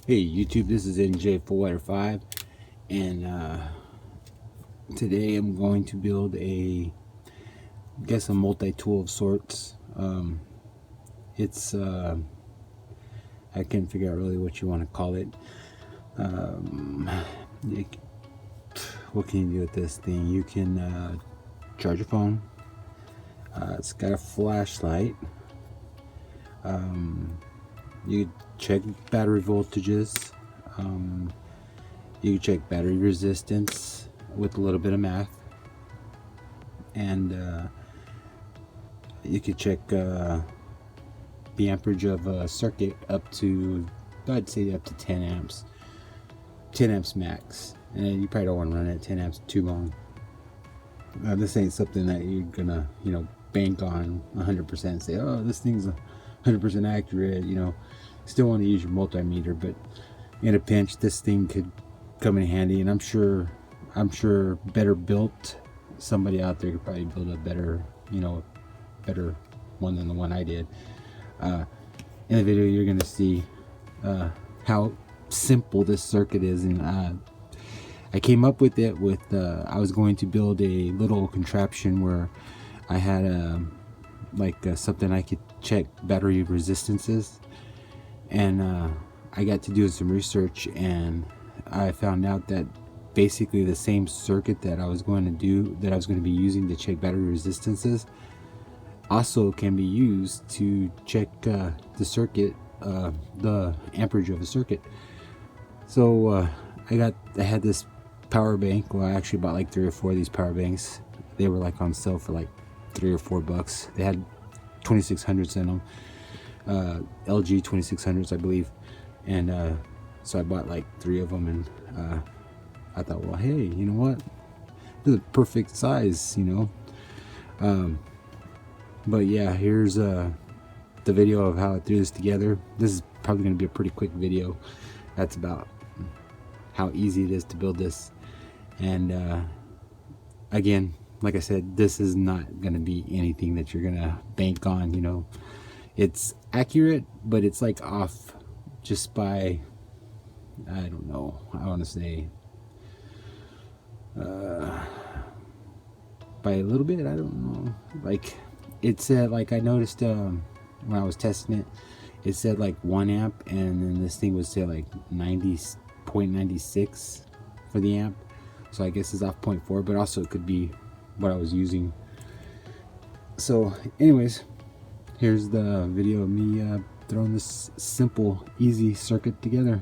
Hey YouTube, this is NJ4Letter5, and today I'm going to build a multi-tool of sorts. It's I can't figure out really what you want to call it. What can you do with this thing? You can charge your phone. It's got a flashlight. You check battery voltages. You can check battery resistance with a little bit of math, and you could check the amperage of a circuit up to, I'd say, up to 10 amps 10 amps max. And you probably don't want to run it at 10 amps too long. This ain't something that you're gonna bank on 100% and say, oh, this thing's 100% accurate. Still want to use your multimeter, but in a pinch this thing could come in handy. And I'm sure better built somebody out there could probably build a better one than the one I did. In the video you're gonna see how simple this circuit is, and I came up with it with I was going to build a little contraption where I had something I could check battery resistances, and I got to doing some research, and I found out that basically the same circuit that I was going to be using to check battery resistances also can be used to check the circuit, the amperage of a circuit. So I had this power bank. Well, I actually bought like 3 or 4 of these power banks. They were like on sale for like $3 or $4. They had 2600s in them, LG 2600s, I believe. And so I bought like 3 of them, and I thought, well, hey, you know what? This is a perfect size, But yeah, here's the video of how I threw this together. This is probably going to be a pretty quick video. That's about how easy it is to build this. And again, like I said, this is not going to be anything that you're going to bank on. It's accurate, but it's like off just by, I don't know, I want to say by a little bit. I don't know, like it said, like I noticed when I was testing it, it said like 1 amp, and then this thing would say like 90.96 for the amp. So I guess it's off 0.4, but also it could be what I was using. So anyways, here's the video of me throwing this simple, easy circuit together.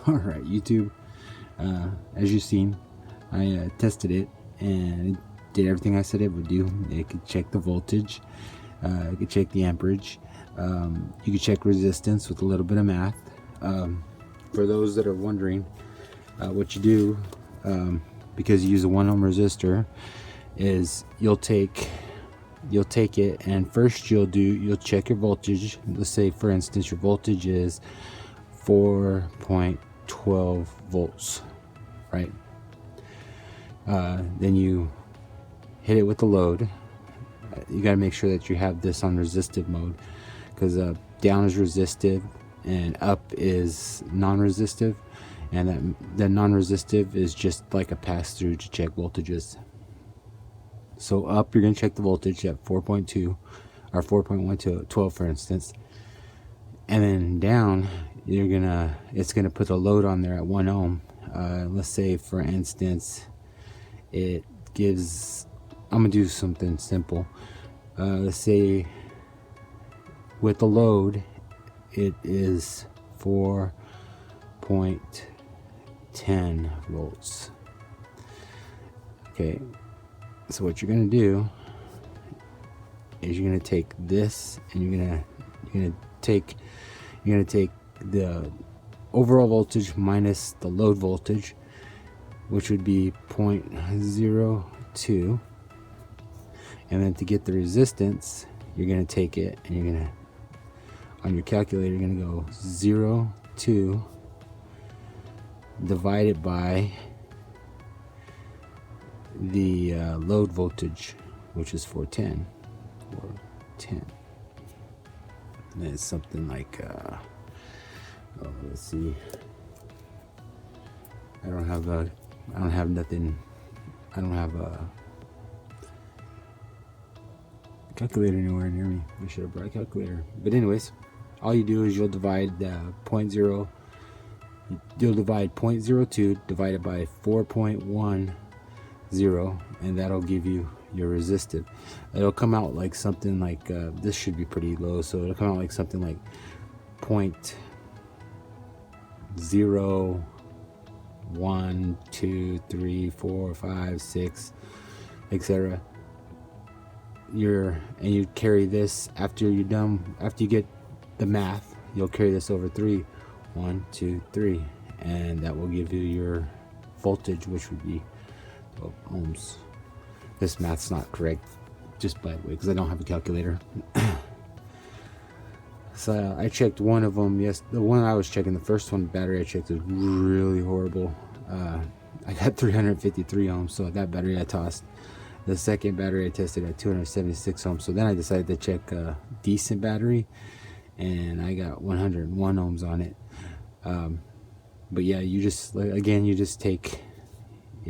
All right, YouTube, as you've seen, I tested it and it did everything I said it would do. It could check the voltage, it could check the amperage, you could check resistance with a little bit of math. For those that are wondering, what you do, because you use a 1 ohm resistor, is you'll take it, and first you'll check your voltage. Let's say, for instance, your voltage is 4.12 volts, right? Then you hit it with the load. You got to make sure that you have this on resistive mode, because down is resistive and up is non-resistive, and that non-resistive is just like a pass-through to check voltages. So up, you're going to check the voltage at 4.2 or 4.12, for instance, and then down it's gonna put a load on there at 1 ohm. Let's say, for instance, it gives, I'm gonna do something simple. Let's say with the load it is 4.10 volts. Okay, so what you're gonna do is you're gonna take this and you're gonna take the overall voltage minus the load voltage, which would be 0.02, and then to get the resistance, you're gonna take it and you're gonna, on your calculator, you're gonna go 0.2 divided by the load voltage, which is 410. And it's something like let's see, I don't have a calculator anywhere near me. I should have brought a calculator. But anyways, all you do is you'll divide 0.02 divided by 4.10, and that'll give you your resistive. It'll come out like something like this should be pretty low, so it'll come out like something like 0.0, 1, 2, 3, 4, 5, 6, etc. And you carry this after you're done. After you get the math, you'll carry this over 3, 1, 2, 3, and that will give you your voltage, which would be 12 ohms. This math's not correct, just by the way, because I don't have a calculator. So I checked one of them. Yes, the one I was checking, the first one, battery I checked, was really horrible. I got 353 ohms, so that battery I tossed. The second battery I tested at 276 ohms. So then I decided to check a decent battery, and I got 101 ohms on it. But yeah, you'll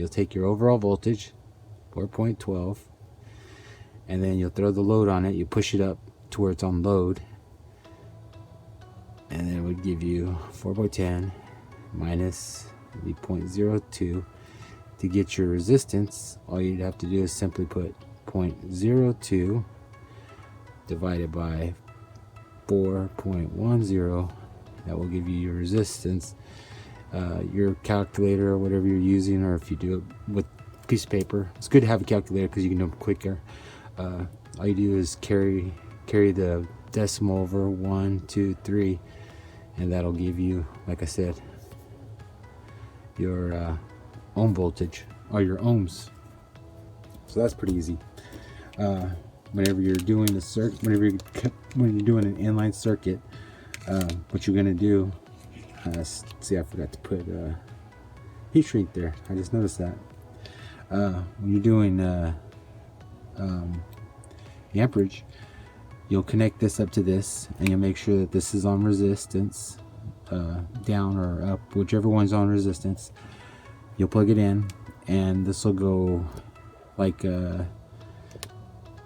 take your overall voltage, 4.12, and then you'll throw the load on it. You push it up to where it's on load, and then it would give you 4.10 minus the 0.02. To get your resistance, all you'd have to do is simply put 0.02 divided by 4.10. That will give you your resistance. Your calculator or whatever you're using, or if you do it with a piece of paper, it's good to have a calculator because you can do it quicker. All you do is carry the decimal over 1, 2, 3, and that'll give you, like I said, your ohm voltage, or your ohms. So that's pretty easy. Whenever you're doing the when you're doing an inline circuit, what you're gonna do, see, I forgot to put heat shrink there. I just noticed that. When you're doing the amperage, you'll connect this up to this, and you'll make sure that this is on resistance, down or up, whichever one's on resistance. You'll plug it in, and this will go like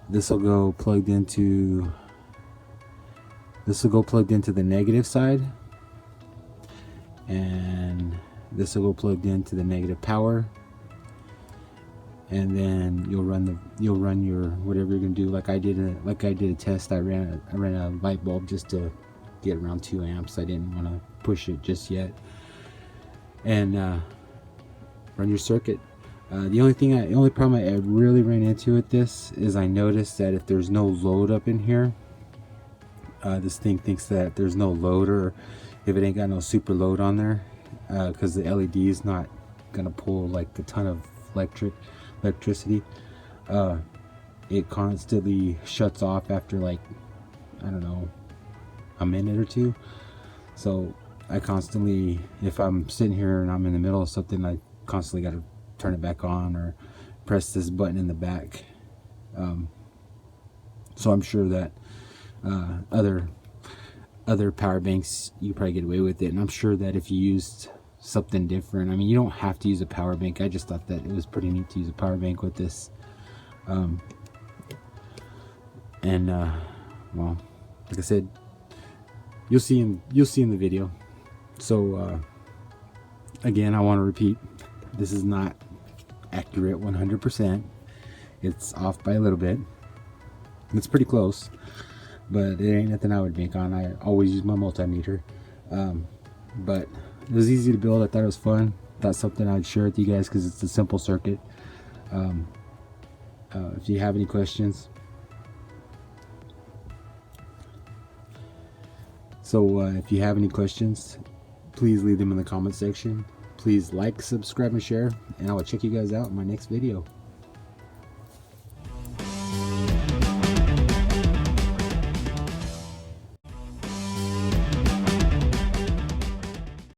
this will go plugged into the negative side, and this will go plugged into the negative power, and then you'll run your whatever you're gonna do. Like I did a test. I ran a light bulb just to get around 2 amps. I didn't want to push it just yet. and run your circuit. The only problem I really ran into with this is I noticed that if there's no load up in here, this thing thinks that there's no load, or if it ain't got no super load on there, because the LED is not gonna pull like a ton of electricity. It constantly shuts off after, like, I don't know, a minute or two. So I constantly, if I'm sitting here and I'm in the middle of something, I constantly got to turn it back on or press this button in the back. So I'm sure that other power banks, you probably get away with it, and I'm sure that if you used something different, I mean, you don't have to use a power bank. I just thought that it was pretty neat to use a power bank with this. Well, like I said, you'll see in the video. So again, I want to repeat, this is not accurate 100%. It's off by a little bit. It's pretty close, but it ain't nothing I would bank on. I always use my multimeter. But it was easy to build. I thought it was fun. Thought something I'd share with you guys because it's a simple circuit. If you have any questions, please leave them in the comment section. Please like, subscribe, and share, and I will check you guys out in my next video.